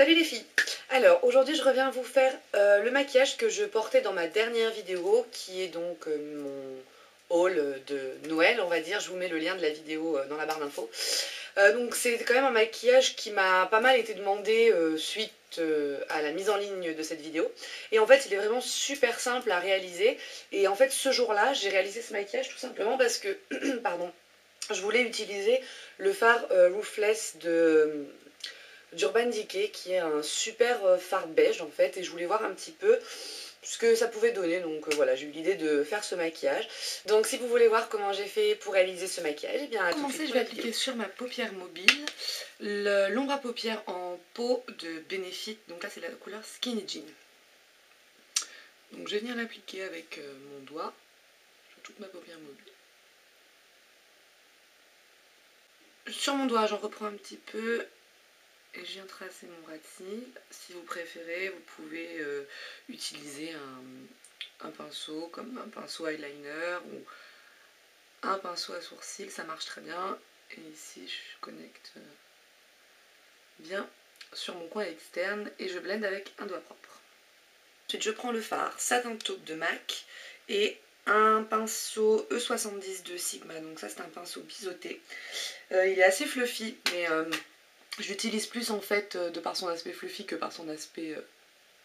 Salut les filles. Alors aujourd'hui je reviens vous faire le maquillage que je portais dans ma dernière vidéo, qui est donc mon haul de Noël on va dire. Je vous mets le lien de la vidéo dans la barre d'infos. Donc c'est quand même un maquillage qui m'a pas mal été demandé suite à la mise en ligne de cette vidéo. Et en fait il est vraiment super simple à réaliser. Et en fait ce jour-là j'ai réalisé ce maquillage tout simplement parce que pardon, je voulais utiliser le fard Roofless d'Urban Decay, qui est un super fard beige en fait, et je voulais voir un petit peu ce que ça pouvait donner. Donc voilà, j'ai eu l'idée de faire ce maquillage. Donc si vous voulez voir comment j'ai fait pour réaliser ce maquillage, eh bien à tout de suite. Je vais appliquer sur ma paupière mobile l'ombre à paupières en peau de Benefit. Donc là c'est la couleur Skinny Jean. Donc je vais venir l'appliquer avec mon doigt sur toute ma paupière mobile. Sur mon doigt j'en reprends un petit peu et je viens tracer mon ras de cils. Si vous préférez, vous pouvez utiliser un pinceau comme un pinceau eyeliner ou un pinceau à sourcils, ça marche très bien. Et ici je connecte bien sur mon coin externe et je blende avec un doigt propre. Ensuite je prends le fard Satin Taupe de MAC et un pinceau E70 de Sigma. Donc ça c'est un pinceau biseauté. Il est assez fluffy, mais j'utilise plus en fait de par son aspect fluffy que par son aspect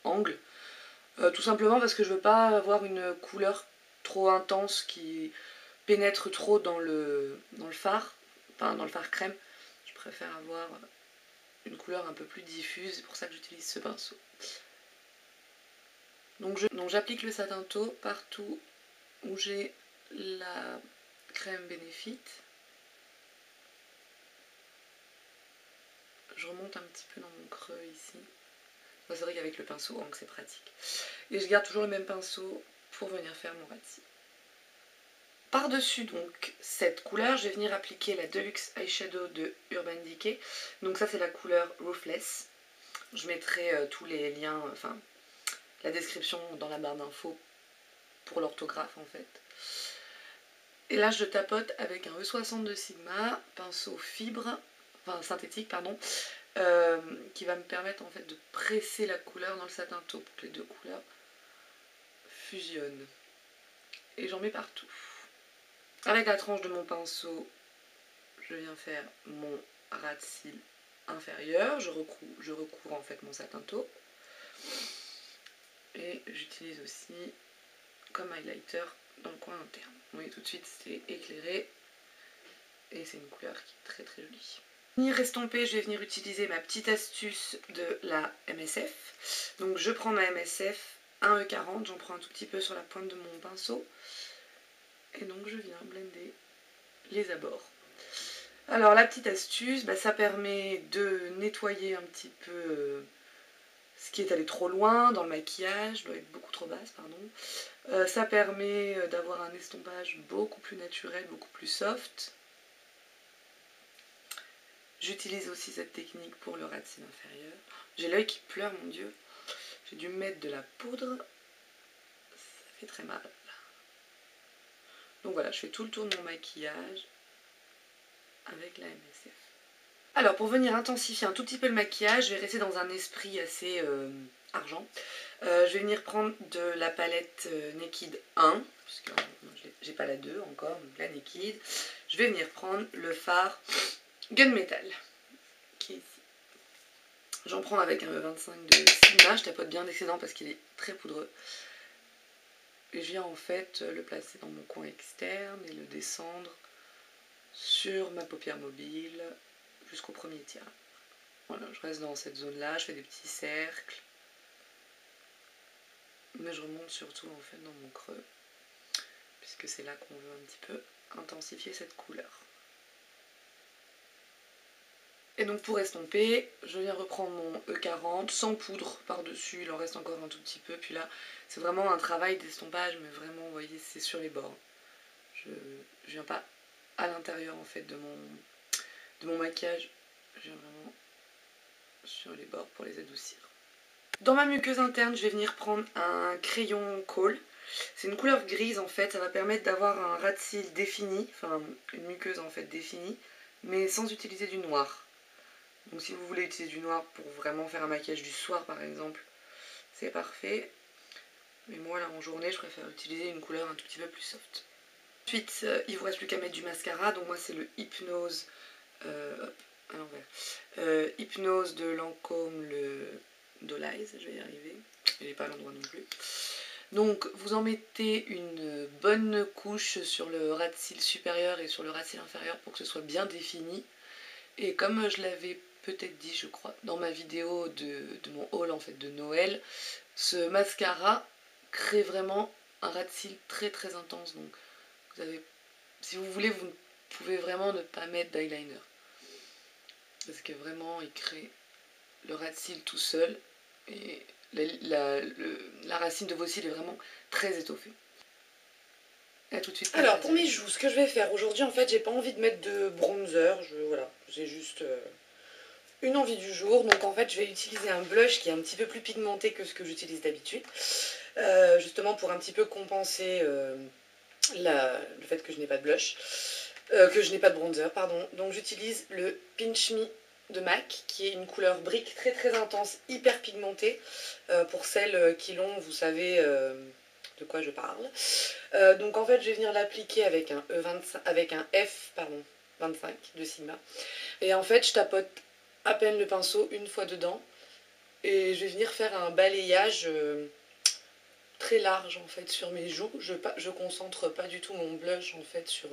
angle. Tout simplement parce que je veux pas avoir une couleur trop intense qui pénètre trop dans le fard, enfin dans le fard crème. Je préfère avoir une couleur un peu plus diffuse, c'est pour ça que j'utilise ce pinceau. Donc j'applique le Satin Taupe partout où j'ai la crème Benefit. Je remonte un petit peu dans mon creux ici. C'est vrai qu'avec le pinceau angle c'est pratique. Et je garde toujours le même pinceau pour venir faire mon ras de cils. Par-dessus donc cette couleur, je vais venir appliquer la Deluxe Eyeshadow de Urban Decay. Donc ça c'est la couleur Roofless. Je mettrai tous les liens, enfin la description dans la barre d'infos pour l'orthographe en fait. Et là je tapote avec un E60 de Sigma, pinceau fibre, enfin synthétique pardon, qui va me permettre en fait de presser la couleur dans le Satin Taupe pour que les deux couleurs fusionnent. Et j'en mets partout. Avec la tranche de mon pinceau, je viens faire mon ras de cils inférieur. Je recouvre en fait mon Satin Taupe. Et j'utilise aussi comme highlighter dans le coin interne. Vous voyez tout de suite c'est éclairé. Et c'est une couleur qui est très très jolie. Pour venir estomper, je vais venir utiliser ma petite astuce de la MSF. Donc je prends ma MSF, un E40, j'en prends un tout petit peu sur la pointe de mon pinceau. Et donc je viens blender les abords. Alors la petite astuce, ça permet de nettoyer un petit peu ce qui est allé trop loin dans le maquillage, doit être beaucoup trop basse, pardon. Ça permet d'avoir un estompage beaucoup plus naturel, beaucoup plus soft. J'utilise aussi cette technique pour le ras de cils inférieur. J'ai l'œil qui pleure, mon dieu. J'ai dû mettre de la poudre. Ça fait très mal. Donc voilà, je fais tout le tour de mon maquillage avec la MSF. Alors pour venir intensifier un tout petit peu le maquillage, je vais rester dans un esprit assez argent. Je vais venir prendre de la palette Naked 1, puisque j'ai pas la 2 encore, donc la Naked. Je vais venir prendre le fard Gunmetal, qui est ici. J'en prends avec un E25 de Sigma, je tapote bien l'excédent parce qu'il est très poudreux. Et je viens en fait le placer dans mon coin externe et le descendre sur ma paupière mobile jusqu'au premier tiers. Voilà, je reste dans cette zone là, je fais des petits cercles. Mais je remonte surtout en fait dans mon creux, puisque c'est là qu'on veut un petit peu intensifier cette couleur. Et donc pour estomper, je viens reprendre mon E40 sans poudre par-dessus, il en reste encore un tout petit peu. Puis là, c'est vraiment un travail d'estompage, mais vraiment, vous voyez, c'est sur les bords. Je viens pas à l'intérieur en fait de mon maquillage, je viens vraiment sur les bords pour les adoucir. Dans ma muqueuse interne, je vais venir prendre un crayon Kohl. C'est une couleur grise en fait, ça va permettre d'avoir un ras de cils défini, enfin une muqueuse en fait définie, mais sans utiliser du noir. Donc si vous voulez utiliser du noir pour vraiment faire un maquillage du soir par exemple, c'est parfait. Mais moi là en journée je préfère utiliser une couleur un tout petit peu plus soft. Ensuite il vous reste plus qu'à mettre du mascara, donc moi c'est le Hypnose, hop, à l'envers. Hypnose de Lancôme, le Dolise, je vais y arriver, il n'est pas à l'endroit non plus. Donc vous en mettez une bonne couche sur le ras de cils supérieur et sur le ras de cils inférieur pour que ce soit bien défini. Et comme je l'avais peut-être dit je crois dans ma vidéo de mon haul en fait de Noël, ce mascara crée vraiment un ras de cils très très intense. Donc vous avez, si vous voulez, vous pouvez vraiment ne pas mettre d'eyeliner. Parce que vraiment il crée le ras de cils tout seul. Et la racine de vos cils est vraiment très étoffée. A tout de suite. Alors pour mes joues, ce que je vais faire aujourd'hui, en fait j'ai pas envie de mettre de bronzer, voilà, j'ai juste une envie du jour. Donc en fait je vais utiliser un blush qui est un petit peu plus pigmenté que ce que j'utilise d'habitude, justement pour un petit peu compenser le fait que je n'ai pas de blush, que je n'ai pas de bronzer, pardon. Donc j'utilise le Pinch Me de MAC, qui est une couleur brique très très intense, hyper pigmentée. Pour celles qui l'ont, vous savez de quoi je parle. Donc en fait je vais venir l'appliquer avec un E25, avec un F, pardon, 25 de Sigma. Et en fait je tapote à peine le pinceau une fois dedans. Et je vais venir faire un balayage très large en fait sur mes joues. Je concentre pas du tout mon blush en fait sur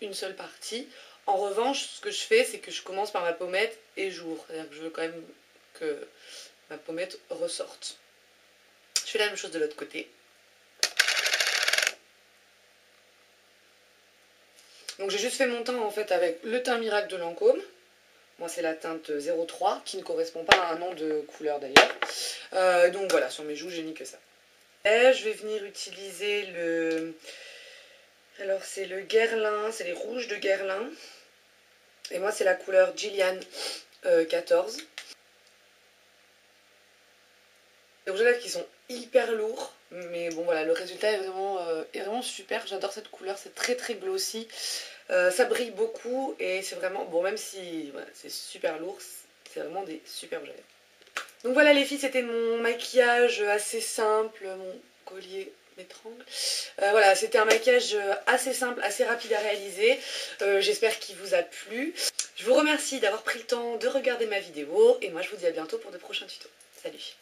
une seule partie. En revanche, ce que je fais, c'est que je commence par ma pommette et j'ouvre. C'est-à-dire que je veux quand même que ma pommette ressorte. Je fais la même chose de l'autre côté. Donc j'ai juste fait mon teint en fait avec le teint miracle de Lancôme. Moi c'est la teinte 03 qui ne correspond pas à un nom de couleur d'ailleurs. Donc voilà, sur mes joues j'ai mis que ça. Et je vais venir utiliser le... Alors c'est le Guerlain, c'est les rouges de Guerlain. Et moi c'est la couleur Gillian 14. Les rouges à lèvres qui sont hyper lourds. Mais bon voilà, le résultat est vraiment super. J'adore cette couleur, c'est très très glossy. Ça brille beaucoup et c'est vraiment... Bon, même si voilà, c'est super lourd, c'est vraiment des super rouges à lèvres. Donc voilà les filles, c'était mon maquillage assez simple, mon collier m'étrangle. Voilà, c'était un maquillage assez simple, assez rapide à réaliser. J'espère qu'il vous a plu. Je vous remercie d'avoir pris le temps de regarder ma vidéo et moi je vous dis à bientôt pour de prochains tutos. Salut!